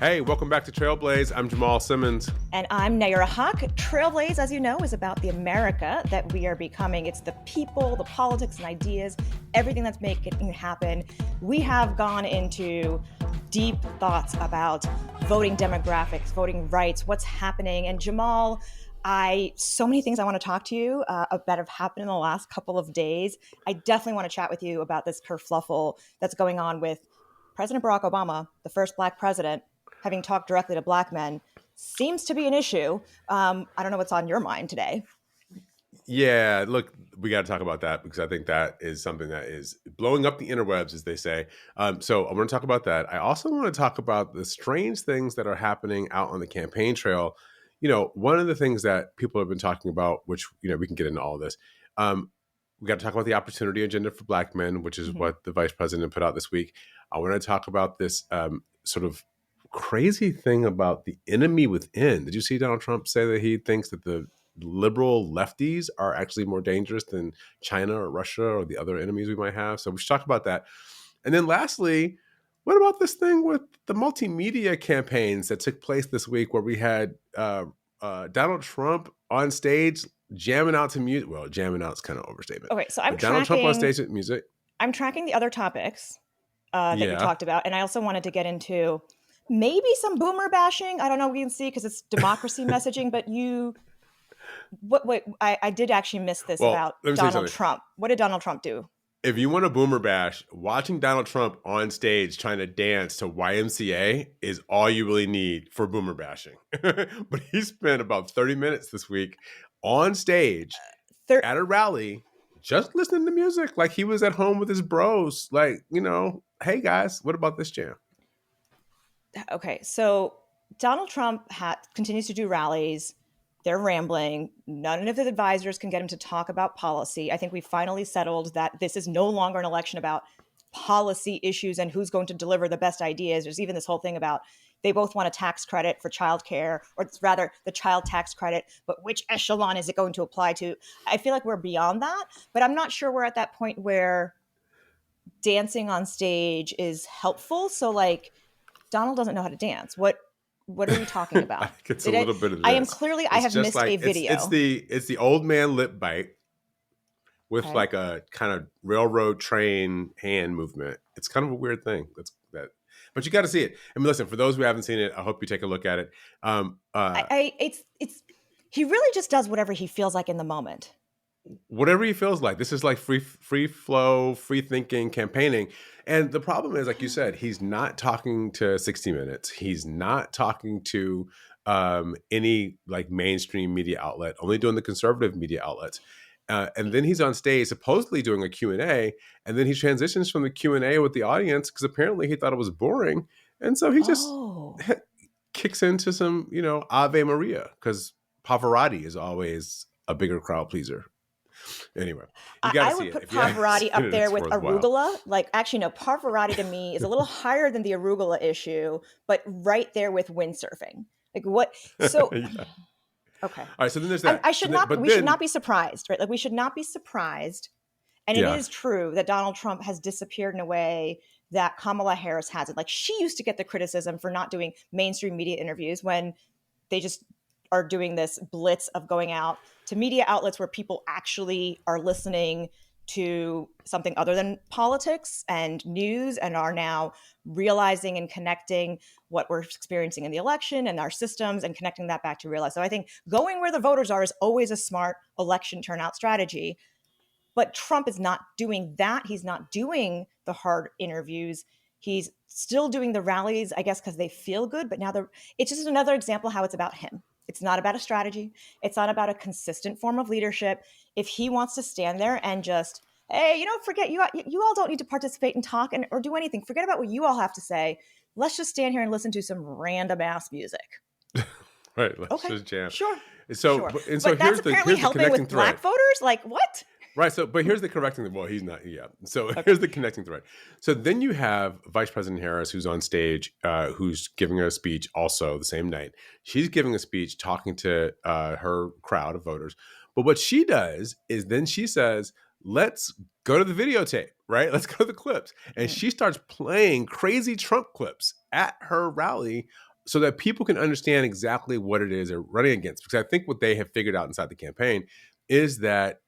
Hey, welcome back to Trailblaze. I'm Jamal Simmons. And I'm Nayyera. Trailblaze, as you know, is about the America that we are becoming. It's the people, the politics and ideas, everything that's making it happen. We have gone into deep thoughts about voting demographics, voting rights, what's happening. And Jamal, so many things I want to talk to you about have happened in the last couple of days. I definitely want to chat with you about this kerfluffle that's going on with President Barack Obama, the first Black president, having talked directly to Black men seems to be an issue. I don't know what's on your mind today. Yeah, look, we got to talk about that because I think that is something that is blowing up the interwebs, as they say. So I want to talk about that. I also want to talk about the strange things that are happening out on the campaign trail. You know, one of the things that people have been talking about, which, you know, we can get into all of this. We got to talk about the opportunity agenda for Black men, which is what the vice president put out this week. I want to talk about this sort of crazy thing about the enemy within. Did you see Donald Trump say that he thinks that the liberal lefties are actually more dangerous than China or Russia or the other enemies we might have? So we should talk about that. And then lastly, what about this thing with the multimedia campaigns that took place this week where we had Donald Trump on stage jamming out to music? Well, jamming out is kind of overstatement. Okay, so Donald Trump on stage with music. I'm tracking the other topics that you talked about. And I also wanted to get into maybe some boomer bashing. I don't know. We can see because it's democracy messaging. But I did actually miss this about Donald Trump. What did Donald Trump do? If you want a boomer bash, watching Donald Trump on stage trying to dance to YMCA is all you really need for boomer bashing. But he spent about 30 minutes this week on stage at a rally just listening to music like he was at home with his bros. Like, you know, hey guys, what about this jam? Okay, so Donald Trump continues to do rallies. They're rambling. None of his advisors can get him to talk about policy. I think we finally settled that this is no longer an election about policy issues and who's going to deliver the best ideas. There's even this whole thing about they both want a tax credit for childcare, or rather the child tax credit, but which echelon is it going to apply to? I feel like we're beyond that, but I'm not sure we're at that point where dancing on stage is helpful. So like, Donald doesn't know how to dance. What are we talking about? I think it's a little bit of this. I have missed a video. It's the old man lip bite with like a kind of railroad train hand movement. It's kind of a weird thing. But you got to see it. I mean, listen, for those who haven't seen it, I hope you take a look at it. He really just does whatever he feels like in the moment. Whatever he feels like. This is like free flow, free thinking campaigning. And the problem is, like you said, he's not talking to 60 Minutes. He's not talking to any like mainstream media outlet, only doing the conservative media outlets. And then he's on stage supposedly doing a Q&A, and then he transitions from the Q&A with the audience because apparently he thought it was boring. And so he just kicks into some, you know, Ave Maria, because Pavarotti is always a bigger crowd pleaser. Anyway, I would put Pavarotti up there with arugula. Like, actually, no, Pavarotti to me is a little higher than the arugula issue, but right there with windsurfing. Like what? So, okay. All right. So then there's that. We should not be surprised, right? Like we should not be surprised. And it is true that Donald Trump has disappeared in a way that Kamala Harris hasn't. Like she used to get the criticism for not doing mainstream media interviews when they just are doing this blitz of going out to media outlets where people actually are listening to something other than politics and news and are now realizing and connecting what we're experiencing in the election and our systems and connecting that back to real life. So I think going where the voters are is always a smart election turnout strategy. But Trump is not doing that. He's not doing the hard interviews. He's still doing the rallies, I guess, because they feel good. But now it's just another example how it's about him. It's not about a strategy. It's not about a consistent form of leadership. If he wants to stand there and just, hey, you know, forget you all don't need to participate and talk or do anything. Forget about what you all have to say. Let's just stand here and listen to some random ass music. Right. Let's just jam. Sure. So, sure. And so but that's apparently helping with Black voters? Like what? Right. So, but here's the correcting. Well, he's not. Yeah. So here's the connecting thread. So then you have Vice President Harris, who's on stage, who's giving a speech also the same night. She's giving a speech talking to her crowd of voters. But what she does is then she says, let's go to the videotape, right? Let's go to the clips. And she starts playing crazy Trump clips at her rally so that people can understand exactly what it is they're running against. Because I think what they have figured out inside the campaign is that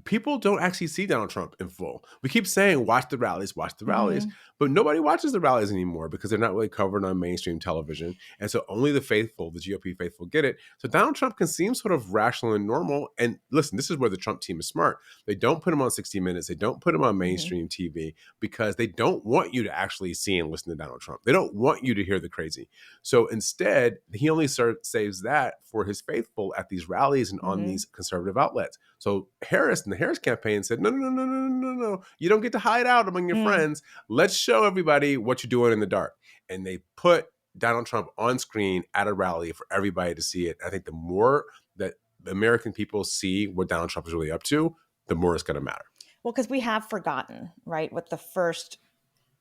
people don't actually see Donald Trump in full. We keep saying, watch the rallies, Mm-hmm. but nobody watches the rallies anymore because they're not really covered on mainstream television. And so only the faithful, the GOP faithful, get it. So Donald Trump can seem sort of rational and normal. And listen, this is where the Trump team is smart. They don't put him on 60 Minutes. They don't put him on Mm-hmm. mainstream TV because they don't want you to actually see and listen to Donald Trump. They don't want you to hear the crazy. So instead, he only saves that for his faithful at these rallies and on Mm-hmm. these conservative outlets. So Harris and the Harris campaign said, no. You don't get to hide out among your Mm. friends. Let's show everybody what you're doing in the dark. And they put Donald Trump on screen at a rally for everybody to see it. I think the more that the American people see what Donald Trump is really up to, the more it's going to matter. Well, because we have forgotten, right, what the first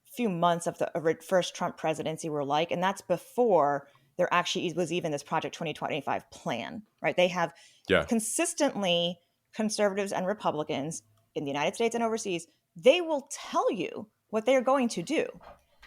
few months of the first Trump presidency were like. And that's before there actually was even this Project 2025 plan, right? They have Yeah. consistently, conservatives and Republicans in the United States and overseas, they will tell you what they are going to do.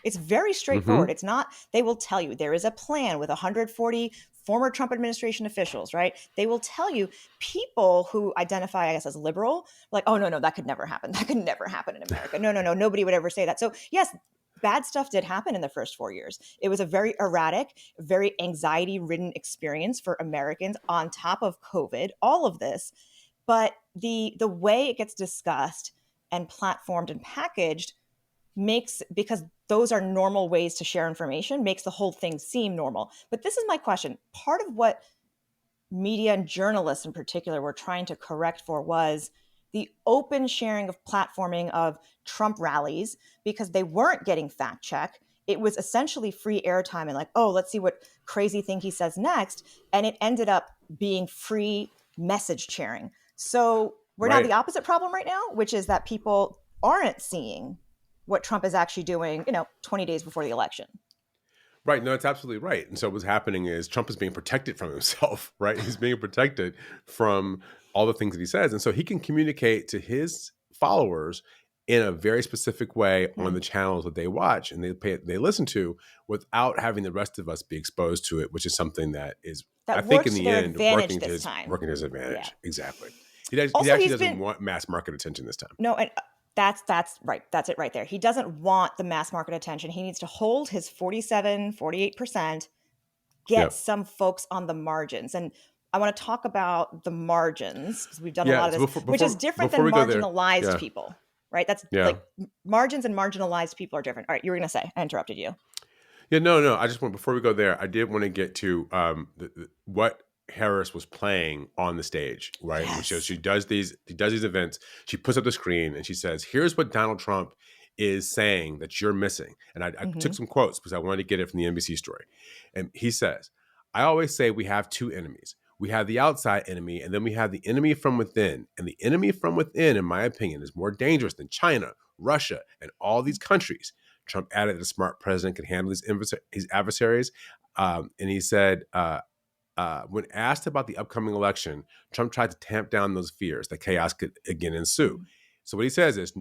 It's very straightforward. Mm-hmm. It's not, they will tell you there is a plan with 140 former Trump administration officials, right? They will tell you people who identify, I guess, as liberal, like, oh, no, that could never happen. That could never happen in America. No, nobody would ever say that. So, yes, bad stuff did happen in the first 4 years. It was a very erratic, very anxiety ridden experience for Americans on top of COVID, all of this. But the way it gets discussed and platformed and packaged makes, because those are normal ways to share information, makes the whole thing seem normal. But this is my question. Part of what media and journalists in particular were trying to correct for was the open sharing of platforming of Trump rallies, because they weren't getting fact check. It was essentially free airtime and like, oh, let's see what crazy thing he says next. And it ended up being free message sharing. So we're now Right. the opposite problem right now, which is that people aren't seeing what Trump is actually doing, 20 days before the election. Right. No, it's absolutely right. And so what's happening is Trump is being protected from himself, right? He's being protected from all the things that he says. And so he can communicate to his followers in a very specific way on Hmm. the channels that they watch and they listen to without having the rest of us be exposed to it, which is something that is, I That think in works to the their end, advantage this time. working to his Yeah. advantage. Exactly. He Also, actually he's doesn't been want mass market attention this time. no, and that's right. That's it right there. He doesn't want the mass market attention. He needs to hold his 47, 48%, get Yep. some folks on the margins. And I want to talk about the margins because we've done a Yeah. lot of So this, which is different before than we go there, marginalized yeah. people, right? That's Yeah. like margins and marginalized people are different. All right, you were going to say, I interrupted you. Yeah, no. I just want before we go there, I did want to get to what Harris was playing on the stage, right? Which is Yes. she does these events. She puts up the screen and she says, "Here's what Donald Trump is saying that you're missing." And I took Mm-hmm. some quotes because I wanted to get it from the NBC story. And he says, "I always say we have two enemies. We have the outside enemy, and then we have the enemy from within. And the enemy from within, in my opinion, is more dangerous than China, Russia, and all these countries." Trump added that a smart president can handle his adversaries. And he said, when asked about the upcoming election, Trump tried to tamp down those fears that chaos could again ensue. Mm-hmm. So what he says is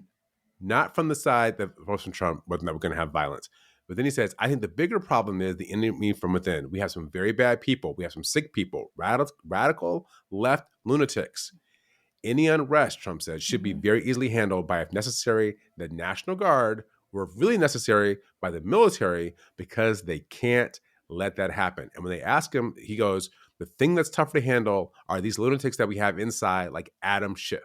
not from the side that votes from Trump, whether we're going to have violence. But then he says, I think the bigger problem is the enemy from within. We have some very bad people. We have some sick people, radical left lunatics. Any unrest, Trump said, should be Mm-hmm. very easily handled by, if necessary, the National Guard, or if really necessary, by the military, because they can't let that happen. And when they ask him, he goes, the thing that's tougher to handle are these lunatics that we have inside, like Adam Schiff,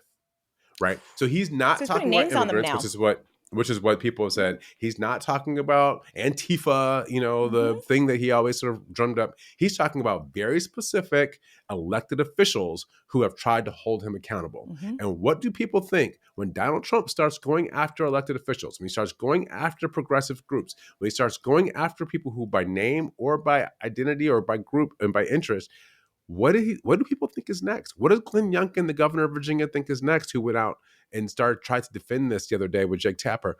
right? So he's So not he's putting talking about names on them immigrants, now. which is what people have said. He's not talking about Antifa, Mm-hmm. the thing that he always sort of drummed up. He's talking about very specific elected officials who have tried to hold him accountable. Mm-hmm. And what do people think when Donald Trump starts going after elected officials, when he starts going after progressive groups, when he starts going after people who by name or by identity or by group and by interest, what do people think is next? What does Glenn Youngkin, the governor of Virginia, think is next, who went out and tried to defend this the other day with Jake Tapper?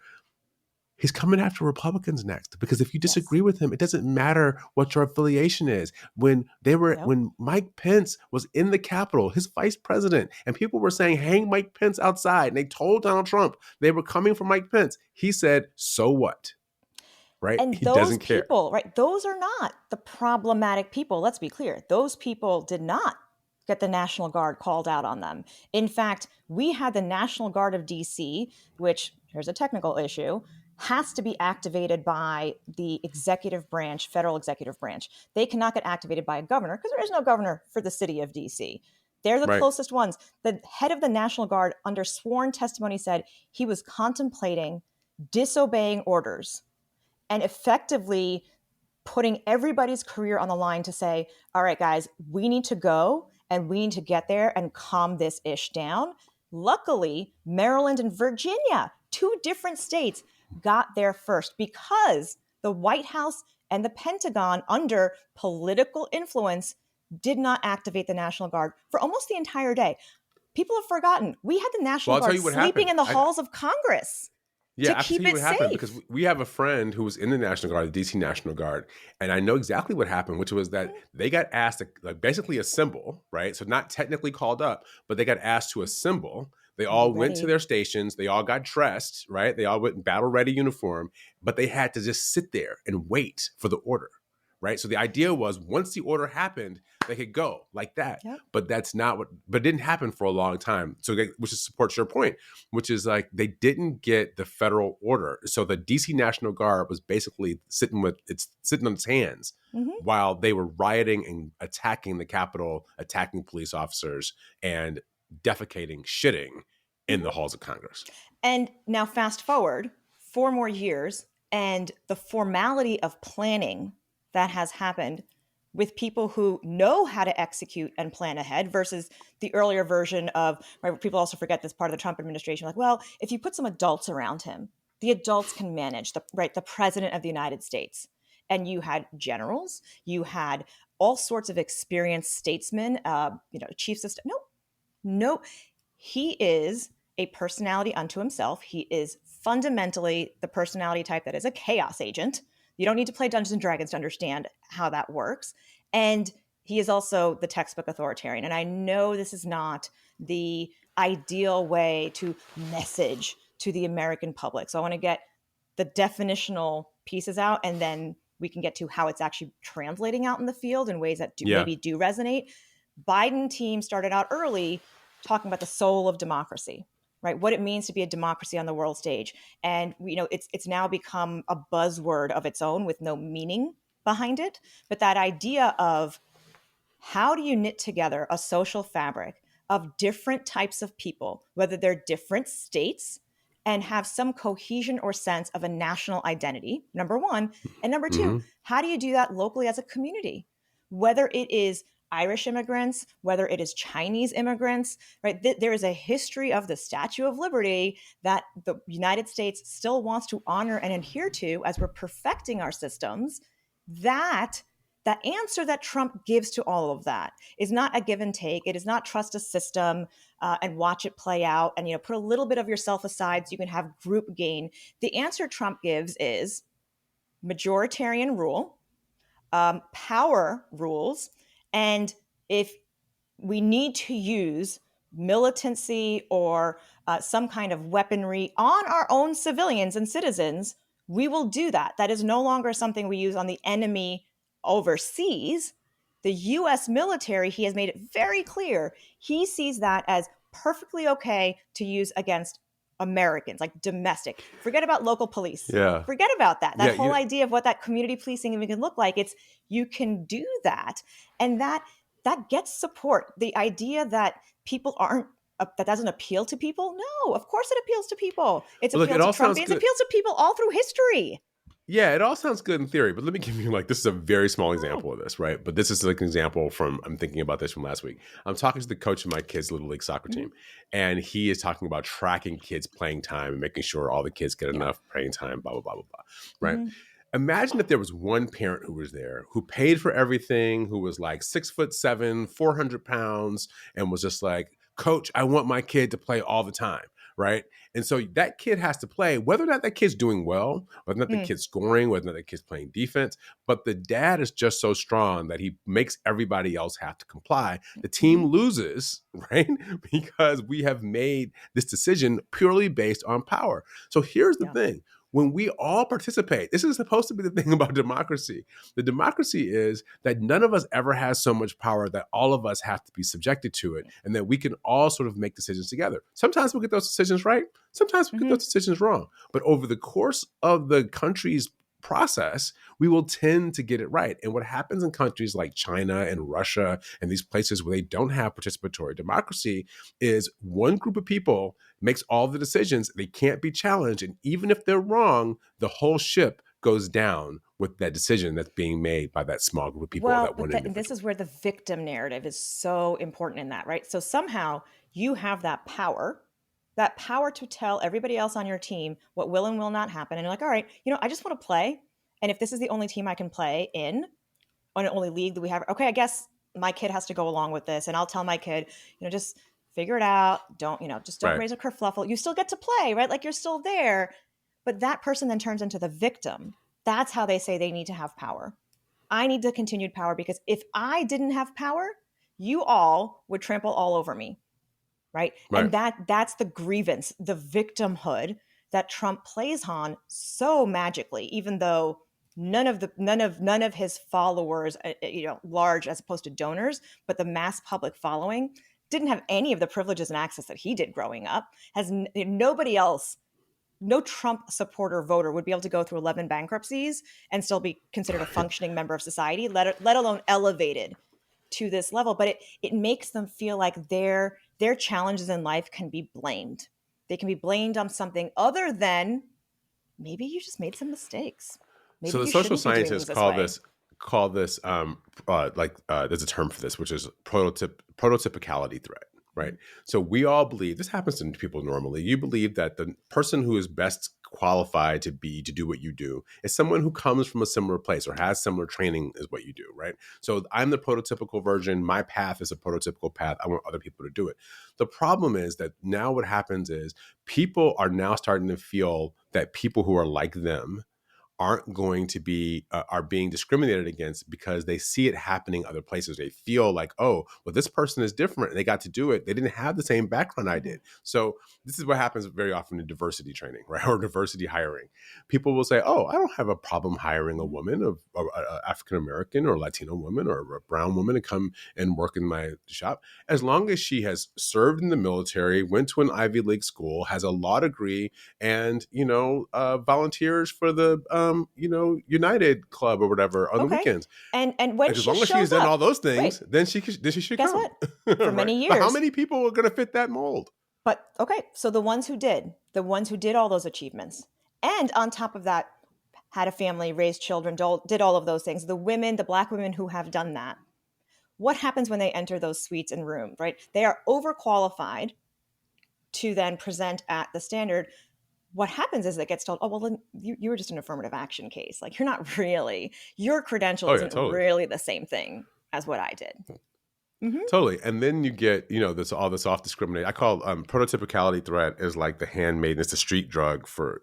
He's coming after Republicans next, because if you Yes. disagree with him, it doesn't matter what your affiliation is. When Nope. Mike Pence was in the Capitol, his vice president, and people were saying, hang Mike Pence outside, and they told Donald Trump they were coming for Mike Pence, he said, so what? right? And He those doesn't care. people, right, those are not the problematic people. Let's be clear. Those people did not get the National Guard called out on them. In fact, we had the National Guard of DC, which, here's a technical issue, has to be activated by the executive branch, federal executive branch. They cannot get activated by a governor because there is no governor for the city of DC. They're the Right. closest ones. The head of the National Guard, under sworn testimony, said he was contemplating disobeying orders and effectively putting everybody's career on the line to say, all right, guys, we need to go and we need to get there and calm this ish down. Luckily, Maryland and Virginia, two different states, got there first because the White House and the Pentagon, under political influence, did not activate the National Guard for almost the entire day. People have forgotten. We had the Well, National I'll tell Guard you what sleeping happened. in the halls of Congress to Yeah, I can tell keep you it what happened because safe. we have a friend who was in the National Guard, the DC National Guard, and I know exactly what happened, which was that they got asked to like basically assemble, right? So not technically called up, but they got asked to assemble. They And be all went to ready. their stations. They all got dressed, right? They all went in battle ready uniform, but they had to just sit there and wait for the order, right? So the idea was once the order happened, they could go like that. Yep. But that's not what, but it didn't happen for a long time. So, which supports your point, which is like they didn't get the federal order. So the DC National Guard was basically sitting on its hands Mm-hmm. while they were rioting and attacking the Capitol, attacking police officers, and defecating, shitting in Mm-hmm. the halls of Congress. And now, fast forward 4 more years, and the formality of planning that has happened with people who know how to execute and plan ahead versus the earlier version of, right, people also forget this part of the Trump administration, like, well, if you put some adults around him, the adults can manage the president of the United States. And you had generals, you had all sorts of experienced statesmen, chiefs of staff. No, no, he is a personality unto himself. He is fundamentally the personality type that is a chaos agent. You don't need to play Dungeons and Dragons to understand how that works. And he is also the textbook authoritarian. And I know this is not the ideal way to message to the American public. So I want to get the definitional pieces out, and then we can get to how it's actually translating out in the field in ways that Yeah. maybe do resonate. Biden team started out early talking about the soul of democracy, right? What it means to be a democracy on the world stage. And it's now become a buzzword of its own with no meaning behind it. But that idea of how do you knit together a social fabric of different types of people, whether they're different states, and have some cohesion or sense of a national identity, number one. And number two, Mm-hmm. how do you do that locally as a community? Whether it is Irish immigrants, whether it is Chinese immigrants, right? There is a history of the Statue of Liberty that the United States still wants to honor and adhere to as we're perfecting our systems. That answer that Trump gives to all of that is not a give and take. It is not trust a system and watch it play out and put a little bit of yourself aside so you can have group gain. The answer Trump gives is majoritarian rule, power rules, and if we need to use militancy or some kind of weaponry on our own civilians and citizens, we will do that. That is no longer something we use on the enemy overseas. The US military, he has made it very clear, he sees that as perfectly okay to use against Americans, like domestic. Forget about local police. Yeah. Forget about that. That Yeah. whole idea of what that community policing even can look like. It's you can do that. And that gets support. The idea that people aren't that doesn't appeal to people. No, of course it appeals to people. It's Well, look, appealed it to all sounds Trumpians. It good. appeals to people all through history. Yeah, it all sounds good in theory, but let me give you this is a very small example Oh. of this, right? But this is like an example I'm thinking about this from last week. I'm talking to the coach of my kids' Little League soccer team, and he is talking about tracking kids' playing time and making sure all the kids get enough playing time, blah, blah, blah, blah, blah, right? Mm-hmm. Imagine if there was one parent who was there, who paid for everything, who was like 6'7", 400 pounds, and was just like, Coach, I want my kid to play all the time, right? And so that kid has to play, whether or not that kid's doing well, whether or not the kid's scoring, whether or not the kid's playing defense. But the dad is just so strong that he makes everybody else have to comply. The team loses, right? Because we have made this decision purely based on power. So here's the thing. when we all participate, this is supposed to be the thing about democracy. The democracy is that none of us ever has so much power that all of us have to be subjected to it, and that we can all sort of make decisions together. Sometimes we'll get those decisions right. Sometimes we get those decisions wrong. But over the course of the country's process, we will tend to get it right. And what happens in countries like China and Russia and these places where they don't have participatory democracy is one group of people makes all the decisions. They can't be challenged. And even if they're wrong, the whole ship goes down with that decision that's being made by that small group of people or Well, that one but this individual. is where the victim narrative is so important in that, right? So somehow you have that power to tell everybody else on your team what will and will not happen. And you're like, all right, I just want to play. And if this is the only team I can play in, on the only league that we have, okay, I guess my kid has to go along with this. And I'll tell my kid, just figure it out. Just don't Right. raise a kerfluffle. You still get to play, right? Like you're still there. But that person then turns into the victim. That's how they say they need to have power. I need the continued power because if I didn't have power, you all would trample all over me, right? And Right. that's the grievance, the victimhood that Trump plays on so magically, even though none of his followers, large as opposed to donors, but the mass public following didn't have any of the privileges and access that he did growing up. Nobody else, no Trump supporter voter would be able to go through 11 bankruptcies and still be considered a functioning member of society, let alone elevated to this level. But it makes them feel like their challenges in life can be blamed. They can be blamed on something other than maybe you just made some mistakes. Maybe So the you social shouldn't be doing scientists things this way. call this there's a term for this, which is prototypicality threat, right? Mhm. So we all believe this happens to people normally. You believe that the person who is best qualified to do what you do is someone who comes from a similar place or has similar training as what you do, right? So I'm the prototypical version. My path is a prototypical path. I want other people to do it. The problem is that now what happens is people are now starting to feel that people who are like them aren't going to be are being discriminated against because they see it happening other places. They feel like, oh, well, this person is different and they got to do it. They didn't have the same background I Mhm. did. So this is what happens very often in diversity training, right? Or diversity hiring. People will say, oh, I don't have a problem hiring a Mhm. woman, a African American or Latino woman or a brown woman to come and work in my shop, as long as she has served in the military, went to an Ivy League school, has a law degree, and volunteers for the United Club or whatever on the Okay. weekends. And when Like, as she long as she's shows done all up, those right? things, then she should Guess come. what? For Right? many But how years, many people are going to fit that mold? but okay, so the ones who did all those achievements, and on top of that, had a family, raised children, did all of those things. The women, the black women who have done that, what happens when they enter those suites and rooms, right? They are overqualified to then present at the standard. What happens is it gets told, oh, well, then you were just an affirmative action case. Like, you're not really, your credential Oh yeah, isn't totally. really the same thing as what I did. Hmm. Totally. And then you get, this all this off discriminate. I call prototypicality threat is like the handmaiden. It's a street drug for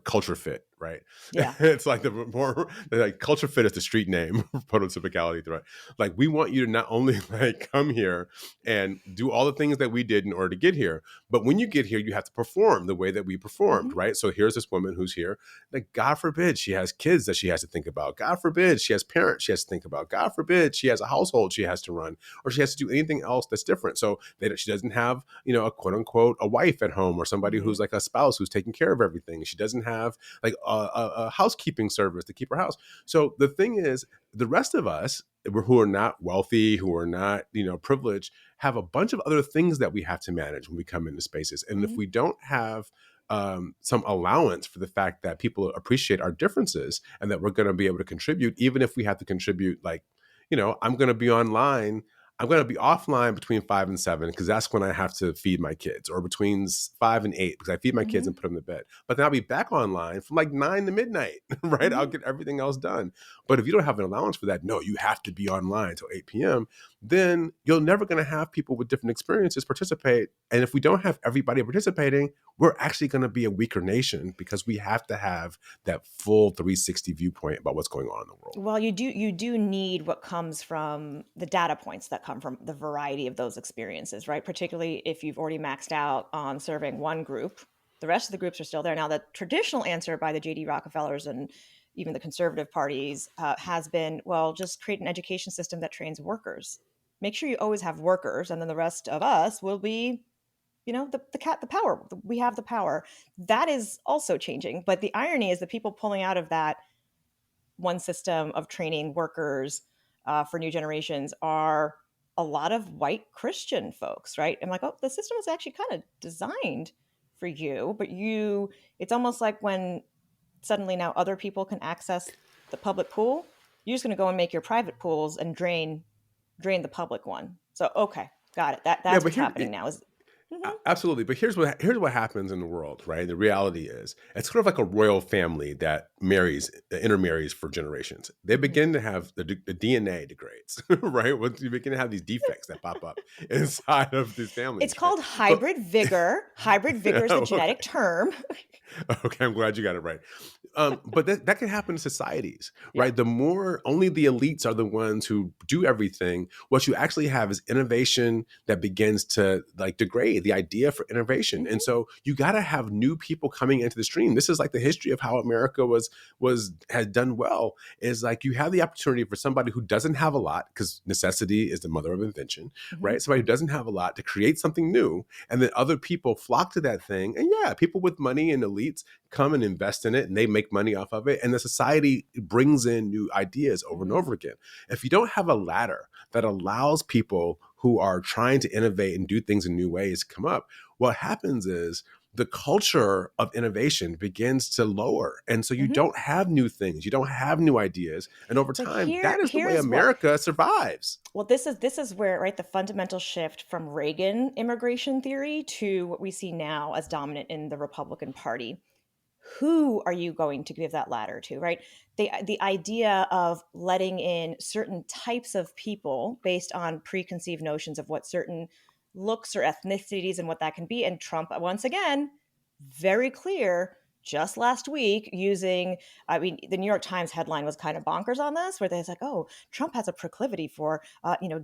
culture fit, right? Yeah. It's like the more like culture fit is the street name for prototypicality threat. Like, we want you to not only like come here and do all the things that we did in order to get here, but when you get here, you have to perform the way that we performed, Hmm. right? So here's this woman who's here. Like, God forbid she has kids that she has to think about. God forbid she has parents she has to think about. God forbid she has a household she has to run, or she has to do anything else that's different. So that she doesn't have, a quote unquote a wife at home or somebody Hmm. who's like a spouse who's taking care of everything. She doesn't have like a housekeeping service to keep her house. So the thing is, the rest of us who are not wealthy, who are not, privileged, have a bunch of other things that we have to manage when we come into spaces. And if Hmm. we don't have some allowance for the fact that people appreciate our differences and that we're going to be able to contribute, even if we have to contribute, like, I'm going to be online. I'm going to be offline between 5 and 7 because that's when I have to feed my kids, or between 5 and 8 because I feed my kids and Hmm. put them to bed. But then I'll be back online from like 9 to midnight, right? I'll Hmm. get everything else done. But if you don't have an allowance for that, no, you have to be online until 8 p.m., then you're never going to have people with different experiences participate. And if we don't have everybody participating, we're actually going to be a weaker nation because we have to have that full 360 viewpoint about what's going on in the world. Well, you do need what comes from the data points that come from the variety of those experiences, right? Particularly if you've already maxed out on serving one group. The rest of the groups are still there. Now, the traditional answer by the J.D. Rockefellers and even the conservative parties has been, well, just create an education system that trains workers. Make sure you always have workers, and then the rest of us will be, the power. We have the power. That is also changing. But the irony is the people pulling out of that one system of training workers for new generations are a lot of white Christian folks, right? I'm like, oh, the system was actually kind of designed for you, but it's almost like when suddenly now other people can access the public pool, you're just going to go and make your private pools and drain the public one. So, okay, got it. Yeah, That's but what's here, happening now. Is Mhm. absolutely. But here's what happens in the world, right? The reality is, it's sort of like a royal family that intermarries for generations. They Mhm. begin to have the DNA degrades, right? Once you begin to have these defects that pop up inside of these It's families, right? called But hybrid vigor. Hybrid vigor is the okay, genetic term. okay, I'm glad you got it right. But that can happen in societies, Yeah. right? The more only the elites are the ones who do everything. What you actually have is innovation that begins to like degrade the idea for innovation, and Hmm. so you got to have new people coming into the stream. This is like the history of how America has done well. Is like you have the opportunity for somebody who doesn't have a lot, because necessity is the mother of invention, Hmm. right? Somebody who doesn't have a lot to create something new, and then other people flock to that thing, and yeah, people with money and elites come and invest in it, and they make money off of it, and the society brings in new ideas over and Hmm. over again. If you don't have a ladder that allows people who are trying to innovate and do things in new ways to come up, what happens is the culture of innovation begins to lower, and so you Hmm. don't have new things, you don't have new ideas, and over But time that is the way here's what. America survives. Well, this is where, right, the fundamental shift from Reagan immigration theory to what we see now as dominant in the Republican Party. Who are you going to give that ladder to, right? The idea of letting in certain types of people based on preconceived notions of what certain looks or ethnicities and what that can be. And Trump, once again, very clear just last week using, I mean, the New York Times headline was kind of bonkers on this, where they're like, oh, Trump has a proclivity for,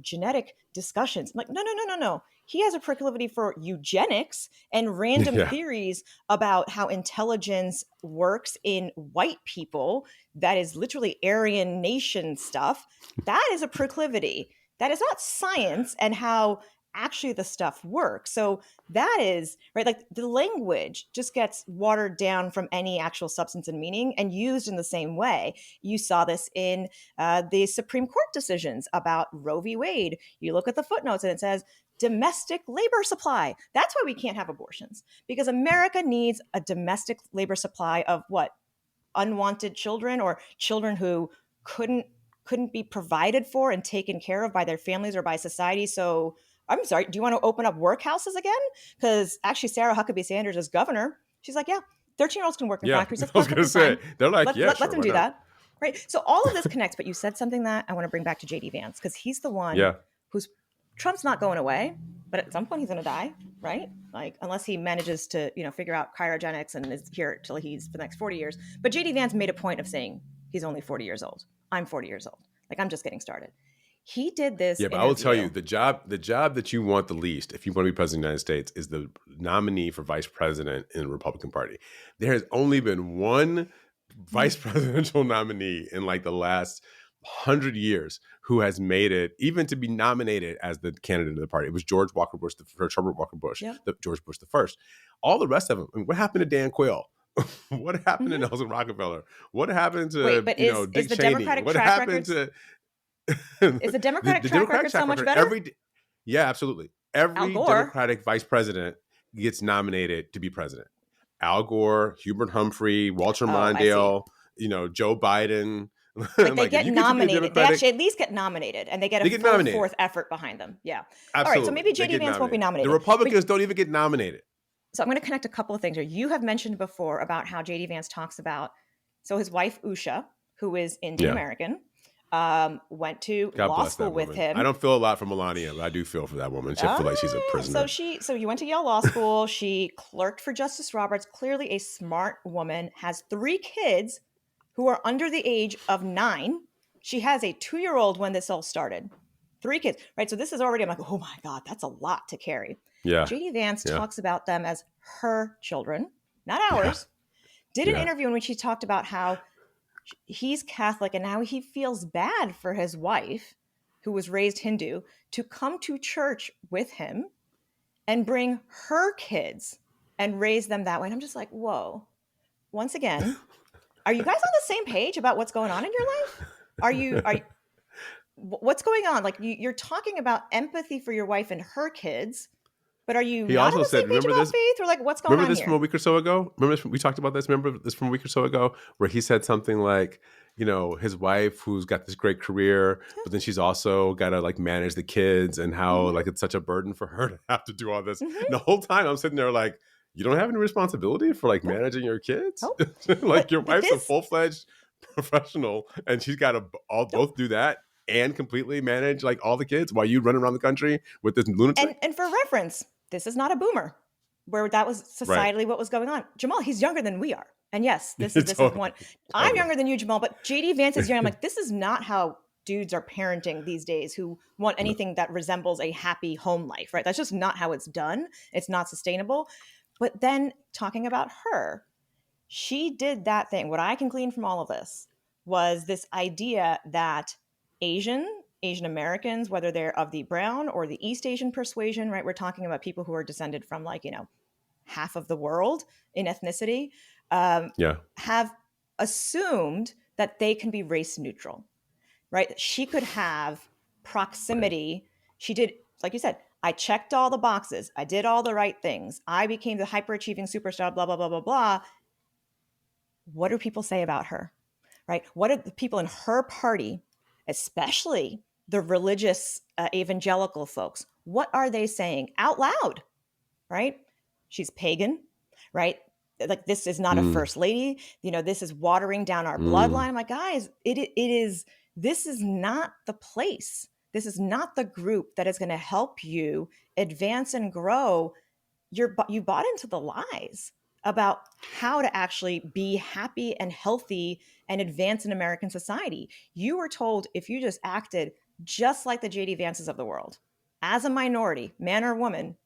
genetic discussions. I'm like, no, no, no, no, no. He has a proclivity for eugenics and random Yeah. theories about how intelligence works in white people. That is literally Aryan nation stuff. That is a proclivity. That is not science and how actually the stuff works. So that is right. Like the language just gets watered down from any actual substance and meaning and used in the same way. You saw this in the Supreme Court decisions about Roe v. Wade. You look at the footnotes and it says domestic labor supply. That's why we can't have abortions, because America needs a domestic labor supply of what? Unwanted children or children who couldn't couldn't be provided for and taken care of by their families or by society. So I'm sorry, do you want to open up workhouses again? Because actually Sarah Huckabee Sanders is governor. She's like, yeah, 13-year-olds can work in Yeah. factories. That's I was gonna perfectly say, fine. they're like, let, yeah, let, let sure, them why do not? that. Right. So all of this connects, but you said something that I want to bring back to JD Vance, because he's the one Yeah. who's Trump's not going away, but at some point he's going to die, right? Like unless he manages to, figure out cryogenics and is here till he's for the next 40 years. But JD Vance made a point of saying he's only 40 years old. I'm 40 years old. Like I'm just getting started. He did this Yeah, but I will tell you, interview. the job that you want the least, if you want to be president of the United States, is the nominee for vice president in the Republican Party. There has only been one vice presidential nominee in like the last 100 years who has made it even to be nominated as the candidate of the party. It was George Walker Bush, Herbert Walker Bush, Yep. George Bush the first. All the rest of them. I mean, what happened to Dan Quayle? What happened to Mm-hmm. Nelson Rockefeller? What happened Wait, to but is Dick the Cheney? Democratic What track happened record to is the the Democratic track Democratic record so track much record? better? Yeah, absolutely. Al Every Gore. Democratic vice president gets nominated to be president. Al Gore, Hubert Humphrey, Walter Oh, I see. Mondale, Joe Biden. Like they Like if get you get to be a nominated. They Democratic, actually at least get nominated and they get a they get full nominated. fourth effort behind them. Yeah. All right. So Absolutely, maybe they JD get Vance won't be nominated. The nominated. But Republicans don't even get nominated. so I'm going to connect a couple of things here. You have mentioned before about how JD Vance talks about, so his wife Usha, who is Indian Yeah, American, went to God law bless school that with woman. I don't don't feel a lot for Melania, but I do feel for that woman. I feel like she's a So prisoner. so you went to Yale Law School. She clerked for Justice Roberts. Clearly a smart woman. Has 3 kids who are under the age of 9. She has a 2-year-old when this all started. 3 kids, right? So this is already, I'm like, oh my God, that's a lot to carry. Yeah, JD Vance yeah, talks about them as her children. not Yeah. ours, did an Yeah. interview in which he talked about how he's Catholic and now he feels bad for his wife, who was raised Hindu, to come to church with him and bring her kids and raise them that way. And I'm just like, whoa. Once again, are you guys on the same page about what's going on in your life? What's going on? Like you're talking about empathy for your wife and her kids, but are you He not on also the same said, page remember about this? faith, or like what's going Remember on this from a here? week or so ago? Remember this, we talked about this? Remember this from a week or so ago where he said something like, his wife who's got this great career, but then she's also got to like manage the kids and how Mm-hmm, like it's such a burden for her to have to do all this. mm-hmm. And the whole time I'm sitting there like, you don't have any responsibility for like Nope, managing your kids? nope. Like your But wife's a this, full-fledged professional and she's got to all nope. both do that and completely manage like all the kids while you run around the country with this lunatic? And for reference, this is not a boomer, where that was Right. societally what was going on. Jamal, he's younger than we are. And yes, this is one. Totally. I'm Totally. younger than you, Jamal, but JD Vance is young. I'm like, this is not how dudes are parenting these days who want No. anything that resembles a happy home life, right? That's just not how it's done. It's not sustainable. But then talking about her, she did that thing. What I can glean from all of this was this idea that Asian Americans, whether they're of the brown or the East Asian persuasion, right? We're talking about people who are descended from like, half of the world in ethnicity, Yeah. have assumed that they can be race neutral, right? She could have Right. proximity. She did, like you said, I checked all the boxes. I did all the right things. I became the hyperachieving superstar, blah, blah, blah, blah, blah. What do people say about her, right? What do the people in her party, especially the religious evangelical folks, what are they saying out loud, right? She's pagan, right? Like this is not a Mm, first lady. This is watering down our bloodline. mm. I'm like, guys, it is. This is not the place. This is not the group that is going to help you advance and grow. You bought into the lies about how to actually be happy and healthy and advance in American society. You were told if you just acted just like the JD Vances of the world, as a minority, man or woman,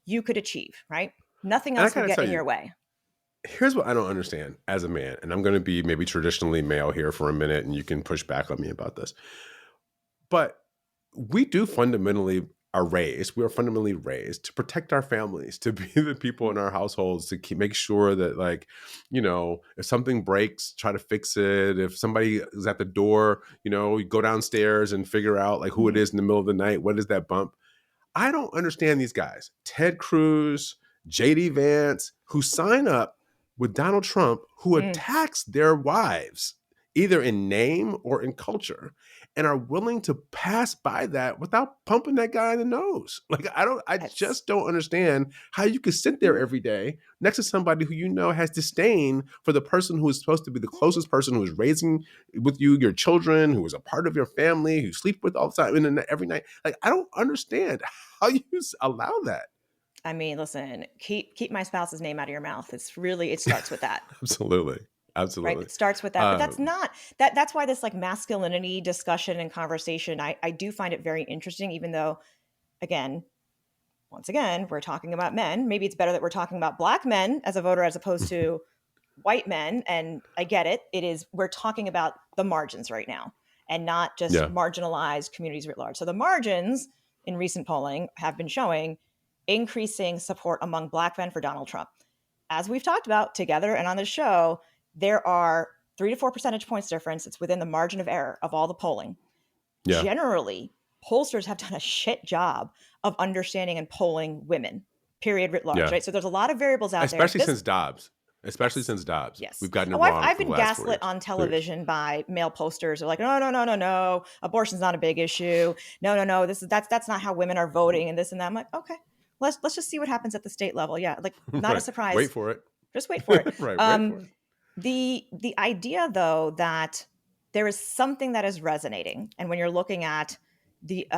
you could achieve, right? Nothing And I else would gotta get tell in you, your way. here's what I don't understand as a man, and I'm going to be maybe traditionally male here for a minute, and you can push back on me about this. But we do fundamentally we are fundamentally raised to protect our families, to be the people in our households, to make sure that like, if something breaks, try to fix it. If somebody is at the door, you go downstairs and figure out like who it Mm-hmm. is in the middle of the night. What is that bump? I don't understand these guys, Ted Cruz, JD Vance, who sign up with Donald Trump, who Mm. attacks their wives, either in name or in culture, and are willing to pass by that without pumping that guy in the nose. Like, I It's just don't understand how you could sit there mm, every day next to somebody who has disdain for the person who is supposed to be the closest person who is raising with you, your children, who is a part of your family, who you sleep with all the time and every night. Like, I don't understand how you allow that. I mean, listen, keep my spouse's name out of your mouth. It starts with that. Absolutely. Right? Absolutely. It starts with that. But that's Um, not that's why this like masculinity discussion and conversation, I do find it very interesting, even though again, once again, we're talking about men. Maybe it's better that we're talking about black men as a voter as opposed to white men. And I get it. We're talking about the margins right now and not just yeah. marginalized communities writ large. So the margins in recent polling have been showing increasing support among black men for Donald Trump. As we've talked about together and on this show, there are 3 to 4 percentage points difference. It's within the margin of error of all the polling. Yeah. Generally, pollsters have done a shit job of understanding and polling women, period, writ large, Yeah. right? So there's a lot of variables out there. Especially since Dobbs. Especially Yes, since Dobbs. yes. We've gotten it Oh, I've, wrong I've for the been last 4 gaslit years. on 3 years. television by male posters who are like, no, no, no, no, no, abortion's not a big issue. No, no, no, that's not how women are voting and this and that. I'm like, okay, let's just see what happens at the state level. Yeah, like not a Right. Wait surprise. for it. Just wait for it. Right. Wait for it. The idea though that there is something that is resonating, and when you're looking at the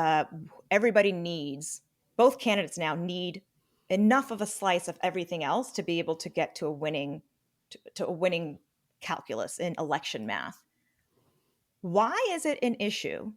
everybody needs, both candidates now need enough of a slice of everything else to be able to get to a winning to a winning calculus in election math. Why is it an issue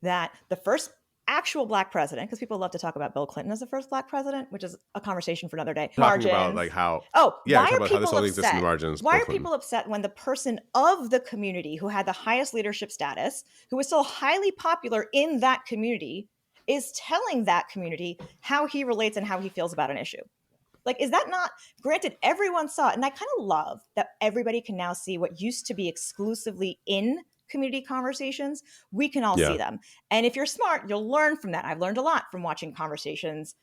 that the first actual black president, because people love to talk about Bill Clinton as the first black president, which is a conversation for another day. Talking about Margins. like how, Oh, yeah, you're why talking are about how this people only exists in the upset? margins, Why Bill are Clinton. people upset when the person of the community who had the highest leadership status, who was still highly popular in that community, is telling that community how he relates and how he feels about an issue? Like, is that not, granted, everyone saw it. And I kind of love that everybody can now see what used to be exclusively in community conversations. We can all see Yeah. them. And if you're smart, you'll learn from that. I've learned a lot from watching conversations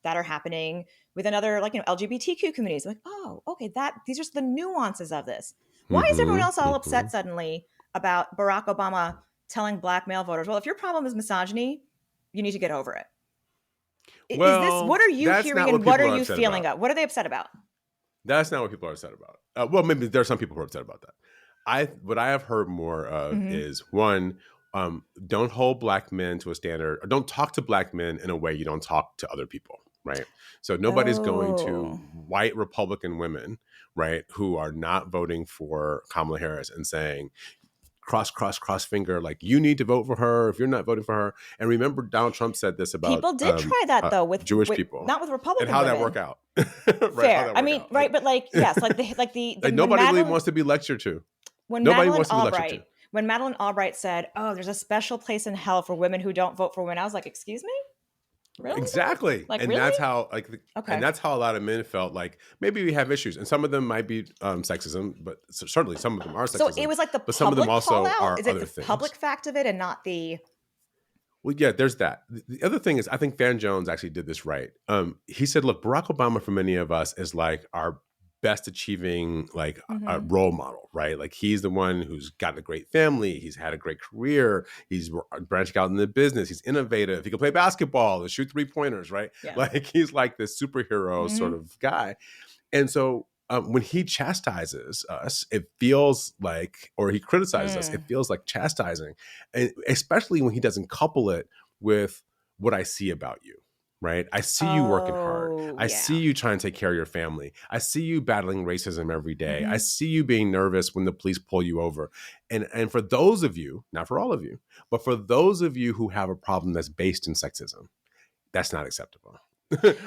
that are happening within other, like, LGBTQ communities. Like, oh, okay, these are the nuances of this. Why is everyone else all upset suddenly about Barack Obama telling black male voters, well, if your problem is misogyny, you need to get over it? Is this, Well, what are you that's hearing not what and what people are are you upset feeling about. of? What are they upset about? That's not what people are upset about. Well, maybe there are some people who are upset about that. What I have heard more of Mm-hmm. is one, don't hold black men to a standard, or don't talk to black men in a way you don't talk to other people, right? So nobody's going to Oh, white Republican women, right, who are not voting for Kamala Harris and saying, cross finger, like, you need to vote for her if you're not voting for her. And remember, Donald Trump said this about people did try that though Jewish with people, not with and Republican how that work women. out. Right, how Fair. that I work mean, out. right, Like, but like yes, like the like nobody really wants to be lectured to. When Nobody Madeline wants to be lectured to. Albright when Madeline Albright said, "Oh, there's a special place in hell for women who don't vote for women," I was like, "Excuse me, really though? Exactly. Like And really?" that's how, like, and Okay. that's how a lot of men felt like maybe we have issues. And some of them might be sexism, but certainly some of them are So it sexism, was like the but some of them public call also out. are Is it other the things. public fact of it and not the? Well, yeah, there's that. The other thing is, I think Van Jones actually did this right. He said, look, Barack Obama for many of us is like our best achieving, like, a Mm-hmm. role model, right? Like, he's the one who's got a great family. He's had a great career. He's branching out in the business. He's innovative. He can play basketball and shoot 3-pointers, right? Yeah. Like, he's like this superhero sort Mm-hmm. of guy. And so when he chastises us, it feels like, or he criticizes us, it Mm. feels like chastising, and especially when he doesn't couple it with what I see about you. Right. I see you working hard. Oh I see yeah. you trying to take care of your family. I see you battling racism every day. I Mm-hmm. see you being nervous when the police pull you over. And for those of you, not for all of you, but for those of you who have a problem that's based in sexism, that's not acceptable.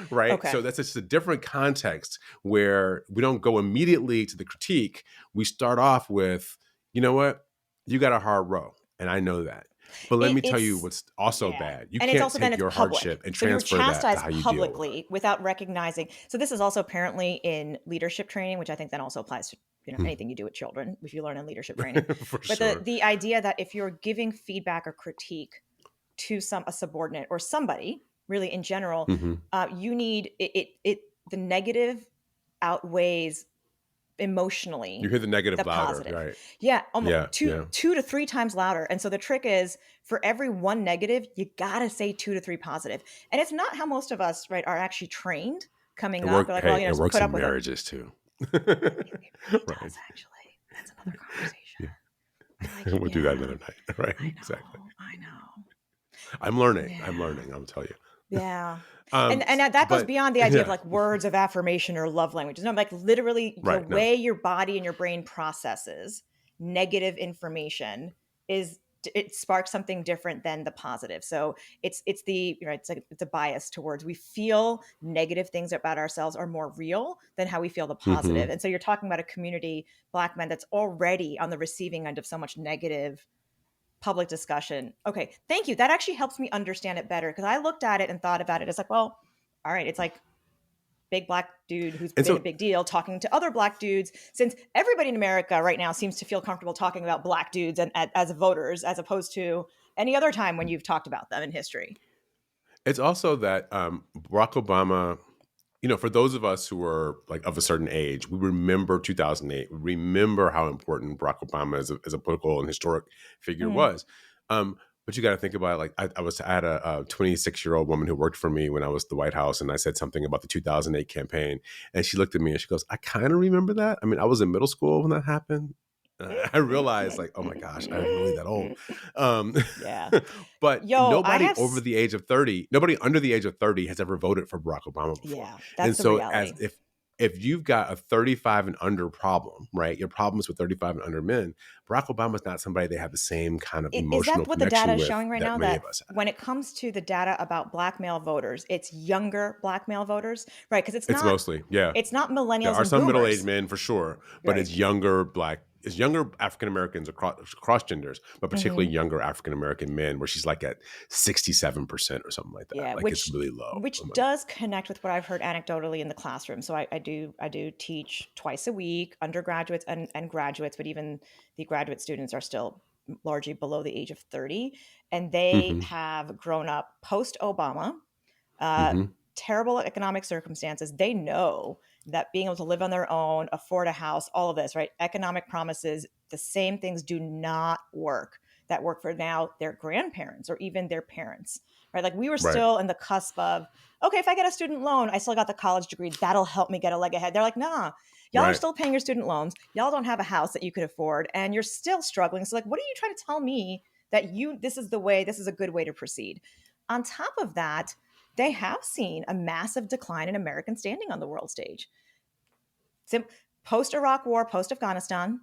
Right. Okay. So that's just a different context where we don't go immediately to the critique. We start off with, you know what? You got a hard row. And I know that. But let me tell you It's what's also yeah, bad. You and it's can't also then take it's your public, hardship and so you're transfer that to chastised how you deal with it. publicly without recognizing. So this is also apparently in leadership training, which I think then also applies to anything you do with children if you learn in leadership training. For But sure. the idea that if you're giving feedback or critique to a subordinate or somebody really in general, Hmm. you need the negative outweighs You emotionally hear the the negative louder. positive. Right. Yeah, almost Yeah. Yeah. two to three times louder. And so the trick is for every one negative, you gotta say two to three positive. And it's not how most of us, right, are actually trained coming up. They're like, well, Hey, it just works put in up with it. marriages too. It Right. does actually. That's another conversation. Yeah. I like it. We'll do that Yeah. another night. Right. I Exactly. know. I know. I'm learning. I'm Yeah. learning. I'll tell you. Yeah. Um, And that goes but beyond the idea of yeah, like words of affirmation or love languages. No, like literally the right. No. way your body and your brain processes negative information is it sparks something different than the positive. So it's the it's like it's a bias towards we feel negative things about ourselves are more real than how we feel the Hmm. positive. And so you're talking about a community, black men, that's already on the receiving end of so much negative public discussion. Okay, thank you. That actually helps me understand it better because I looked at it and thought about it as like, well, all right, it's like big black dude who's And been a so big deal talking to other black dudes since everybody in America right now seems to feel comfortable talking about black dudes and as voters as opposed to any other time when you've talked about them in history. it's also that Barack Obama, for those of us who are like of a certain age, we remember 2008. We remember how important Barack Obama as a political and historic figure Mm. was. But you got to think about it. Like I had a 26-year-old woman who worked for me when I was at the White House, and I said something about the 2008 campaign, and she looked at me and she goes, "I kind of remember that. I mean, I was in middle school when that happened." I realized, like, oh my gosh, I'm really that old. Um, Yeah. but Yo, I nobody have over the age of 30, nobody under the age of 30 has ever voted for Barack Obama before. yeah, And that's the so as reality. if if you've got a 35 and under problem, right? Your problem is with 35 and under men. Barack Obama's not somebody they have the same kind of Is emotional that what the data connection is with showing right that now? many That of us have. when it comes to the data about black male voters, it's younger black male voters, right? Because It's mostly, yeah. it's not There millennials are and some middle-aged boomers, men for sure, but right? it's younger African Americans across genders, but particularly Hmm. younger African American men, where she's like at 67% or something like that. Yeah, Like it's really low. which does connect with what I've heard anecdotally in the classroom. So I do teach twice a week, undergraduates and graduates, but even the graduate students are still largely below the age of 30, and they Mm-hmm. have grown up post Obama, uh, Mm-hmm. terrible economic circumstances. They know that being able to live on their own, afford a house, all of this, right? Economic promises, the same things do not work that work for now their grandparents or even their parents, right? Like we were Right. still in the cusp of, okay, if I get a student loan, I still got the college degree. That'll help me get a leg ahead. They're like, nah, y'all are Right. still paying your student loans. Y'all don't have a house that you could afford and you're still struggling. So like, what are you trying to tell me that this is the way, this is a good way to proceed? On top of that, they have seen a massive decline in American standing on the world stage. Post Iraq War, post Afghanistan,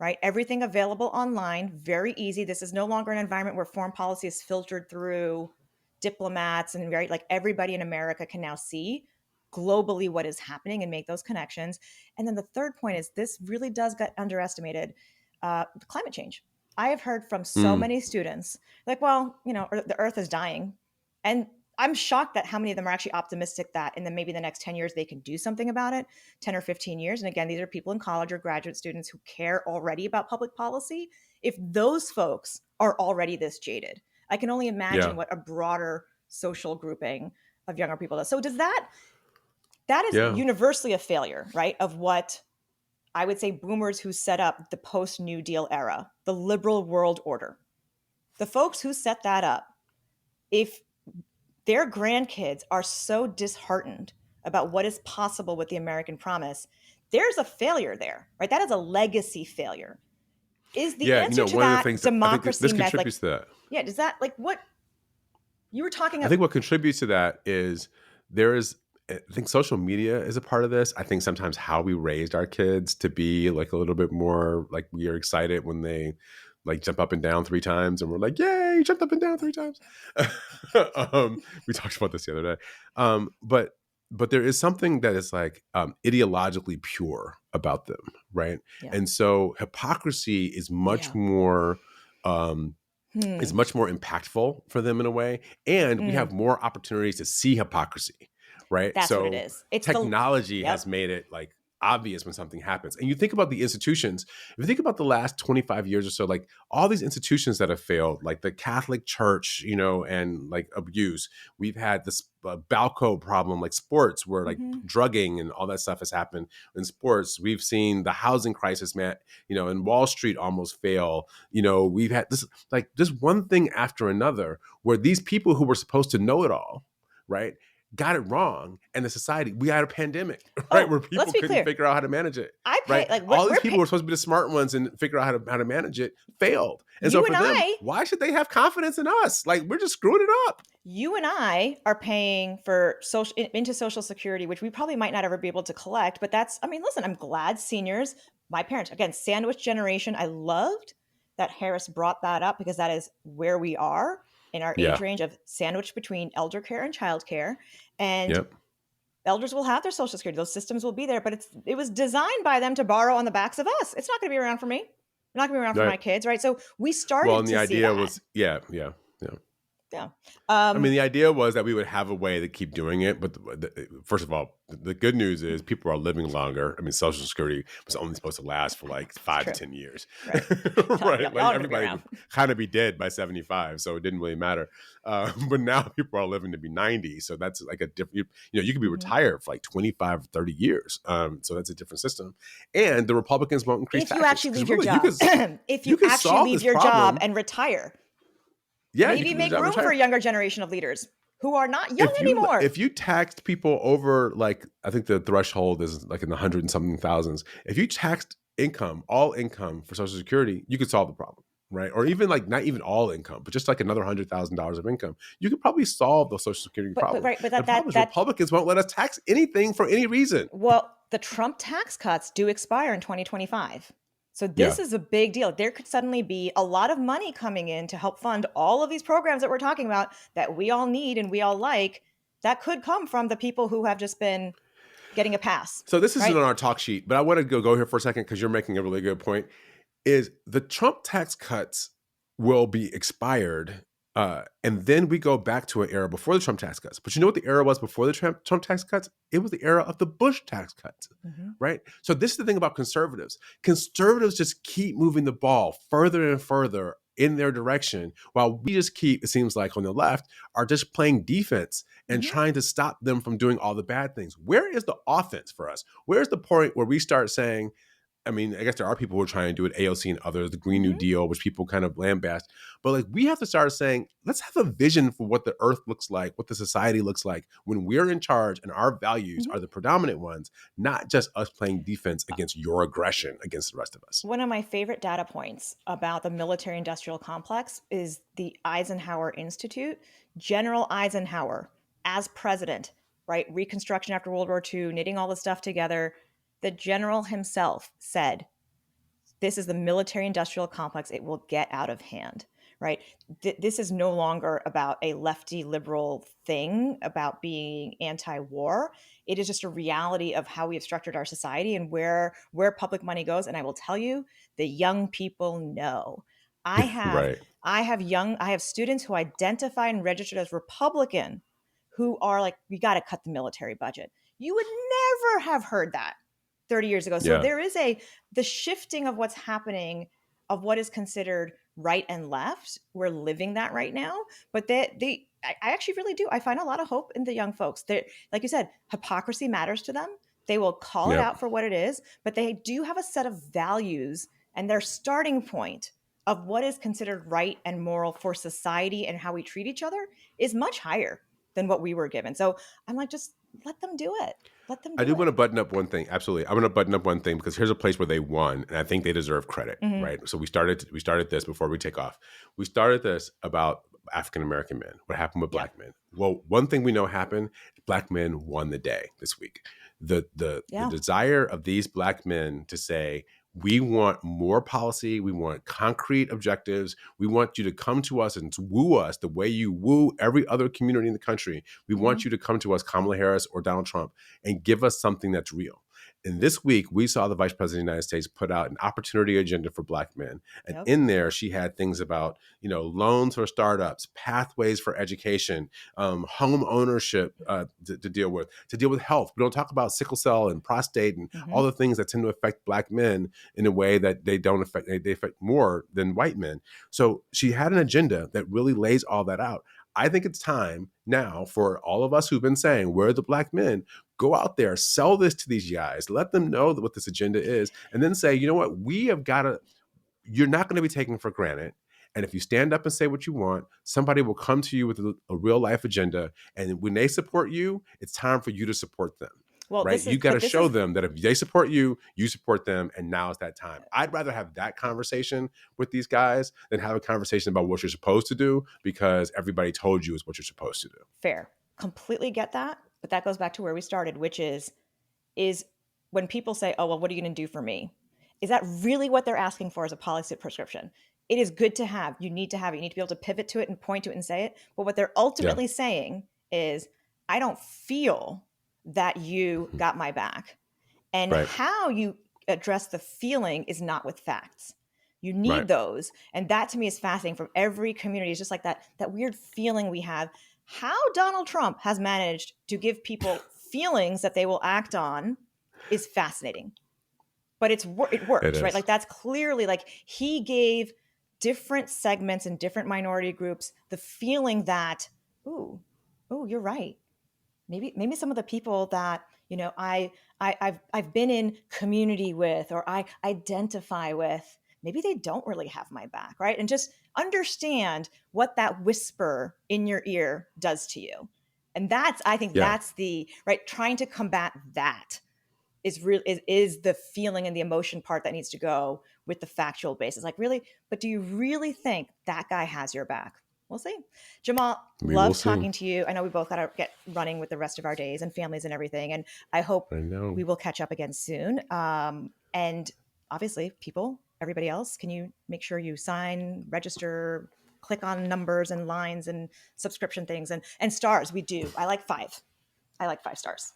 right? Everything available online, very easy. This is no longer an environment where foreign policy is filtered through diplomats and very like everybody in America can now see globally what is happening and make those connections. And then the third point is this really does get underestimated, climate change. I have heard from so Mm. many students like, well, the earth is dying. And I'm shocked that how many of them are actually optimistic that in maybe the next 10 years they can do something about it, 10 or 15 years. And again, these are people in college or graduate students who care already about public policy. If those folks are already this jaded, I can only Yeah. imagine what a broader social grouping of younger people does. So that is Yeah. universally a failure, right? Of what I would say boomers who set up the post New Deal era, the liberal world order. The folks who set that up, if their grandkids are so disheartened about what is possible with the American promise, there's a failure there, right? That is a legacy failure. Is the Yeah. answer to One of the that things that I think democracy this meth? Like, contributes to that. yeah, does that like what you were talking I about? think what contributes to that is there is, I think social media is a part of this. I think sometimes how we raised our kids to be like a little bit more like we are excited when they like jump up and down 3 times and we're like, yay, you jumped up and down 3 times. We talked about this the other day. But there is something that is like ideologically pure about them, right? Yeah. And so hypocrisy is much Yeah. more Hmm. impactful for them in a way, and we have Mm. more opportunities to see hypocrisy, right? That's what it So is. It's the technology has Yep. made it like obvious when something happens. And you think about the institutions, if you think about the last 25 years or so, like all these institutions that have failed, like the Catholic Church, and like abuse. We've had this Balco problem, like sports, where like Mhm. drugging and all that stuff has happened in sports. We've seen the housing crisis, man, and Wall Street almost fail. We've had this, like just one thing after another, where these people who were supposed to know it all, right, got it wrong, and the society, we had a pandemic, right, Oh, where let's people be couldn't clear. figure out how to manage it, I pay right? like All these we're people who were supposed to be the smart ones and figure out how to manage it failed, and so you for and them, I why should they have confidence in us? Like we're just screwing it up. you and I are paying for into Social Security, which we probably might not ever be able to collect. But I mean, listen, I'm glad seniors, my parents, again, sandwich generation. I loved that Harris brought that up because that is where we are in our age Yeah. range of sandwich between elder care and child care. And Yep. elders will have their Social Security; those systems will be there. But it was designed by them to borrow on the backs of us. It's not going to be around for me. Not going to be around for Right. my kids, right? So we Well, started and the to see idea that. was, yeah, yeah, yeah. Yeah. I mean, the idea was that we would have a way to keep doing it. But first of all, the good news is people are living longer. I mean, Social Security was only supposed to last for like 5 to true. 10 years, Right. right? Y'all Like are gonna be everybody around. would kind of be dead by 75, so it didn't really matter. But now people are living to be 90, so that's like a different. You could be Mhm. retired for like 25, 30 years. So that's a different system. And the Republicans won't increase If you taxes actually leave 'cause your really, job, if you you could actually solve leave this your job problem. and retire, Yeah, you maybe could lose make your job and room for retire. a younger generation of leaders who are not young anymore. If you taxed people over, like, I think the threshold is like in the hundred and something thousands. If you taxed all income for Social Security, you could solve the problem, right? Or even like not even all income, but just like another $100,000 of income, you could probably solve the Social Security But problem. right, but The problem is that Republicans won't let us tax anything for any reason. well, the Trump tax cuts do expire in 2025. So Yeah. this is a big deal. There could suddenly be a lot of money coming in to help fund all of these programs that we're talking about that we all need and we all like. That could come from the people who have just been getting a pass, So this isn't right? on our talk sheet, but I want to go here for a second because you're making a really good point. Is the Trump tax cuts will be expired, and then we go back to an era before the Trump tax cuts. But you know what the era was before the Trump tax cuts? It was the era of the Bush tax cuts, Mm-hmm. right? So this is the thing about conservatives. Conservatives just keep moving the ball further and further in their direction, while we just keep, it seems like on the left, are just playing defense and Mm-hmm. trying to stop them from doing all the bad things. Where is the offense for us? Where's the point where we start saying, I mean, I guess there are people who are trying to do it, AOC and others, the Green New Mm-hmm. Deal, which people kind of lambast. But like, we have to start saying, let's have a vision for what the earth looks like, what the society looks like when we're in charge and our values Mm-hmm. are the predominant ones, not just us playing defense against your aggression against the rest of us. One of my favorite data points about the military industrial complex is the Eisenhower Institute. General Eisenhower, as president, right? Reconstruction after World War II, knitting all the stuff together. The general himself said, this is the military industrial complex. It will get out of hand, right? This is no longer about a lefty liberal thing about being anti-war. It is just a reality of how we have structured our society and where public money goes. And I will tell you, the young people know. I have Right. I have students who identify and registered as Republican who are like, we got to cut the military budget. You would never have heard that 30 years ago. So Yeah. there is the shifting of what's happening, of what is considered right and left. We're living that right now. But I actually really do. I find a lot of hope in the young folks. They, like you said, hypocrisy matters to them. They will call it Yeah. out for what it is, but they do have a set of values, and their starting point of what is considered right and moral for society and how we treat each other is much higher than what we were given. So I'm like, just let them do it. Let them I do do want it. to button up one thing. Absolutely. I want to button up one thing because here's a place where they won and I think they deserve credit, Mm-hmm. right? So we started this before we take off. We started this about African American men. What happened with Yeah. black men? Well, one thing we know happened, black men won the day this week. The Yeah. desire of these black men to say, we want more policy. We want concrete objectives. We want you to come to us and woo us the way you woo every other community in the country. We Mm-hmm. want you to come to us, Kamala Harris or Donald Trump, and give us something that's real. And this week, we saw the Vice President of the United States put out an opportunity agenda for black men. And Yep. in there, she had things about, loans for startups, pathways for education, home ownership to deal with health. We don't talk about sickle cell and prostate and Mm-hmm. all the things that tend to affect black men in a way that they don't affect, they affect more than white men. So she had an agenda that really lays all that out. I think it's time now for all of us who've been saying, where are the black men? Go out there, sell this to these guys, let them know what this agenda is, and then say, you know what, we have got to, you're not going to be taken for granted. And if you stand up and say what you want, somebody will come to you with a real life agenda. And when they support you, it's time for you to support them. Well, Right? this is, You got to but this show is them that if they support you, you support them. And now is that time. I'd rather have that conversation with these guys than have a conversation about what you're supposed to do because everybody told you is what you're supposed to do. fair. Completely get that. But that goes back to where we started, which is when people say, oh, well, what are you going to do for me? Is that really what they're asking for as a policy prescription? It is good to have. You need to have it. You need to be able to pivot to it and point to it and say it. But what they're Yeah. ultimately saying is, I don't feel that you got my back. And Right. how you address the feeling is not with facts. You need Right. those. And that to me is fascinating from every community. It's just like that weird feeling we have. How Donald Trump has managed to give people feelings that they will act on is fascinating. But it It works, right? is. Like that's clearly like he gave different segments and different minority groups the feeling that, ooh, you're right. Maybe some of the people that I've been in community with or I identify with, maybe they don't really have my back, right? And just understand what that whisper in your ear does to you. And I think Yeah. that's the right, trying to combat that is real is the feeling and the emotion part that needs to go with the factual basis. Like, really, but do you really think that guy has your back? We'll see. Jamal, We will love see. talking to you. I know we both got to get running with the rest of our days and families and everything. And I hope I know. we will catch up again soon. And obviously, people, everybody else, can you make sure you sign, register, click on numbers and lines and subscription things and stars? We do. I like 5. I like 5 stars.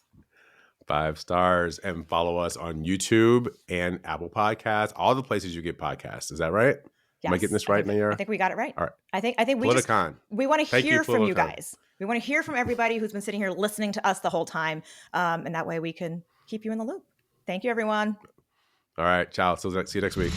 5 stars, and follow us on YouTube and Apple Podcasts, all the places you get podcasts. Is that right? Am I getting Yes, this right, I Nayyera? think we got it right. All right. I think Politicon. we want to Thank you, hear from you Politicon. guys. We want to hear from everybody who's been sitting here listening to us the whole time, and that way we can keep you in the loop. Thank you, everyone. All right. Ciao. See you next week.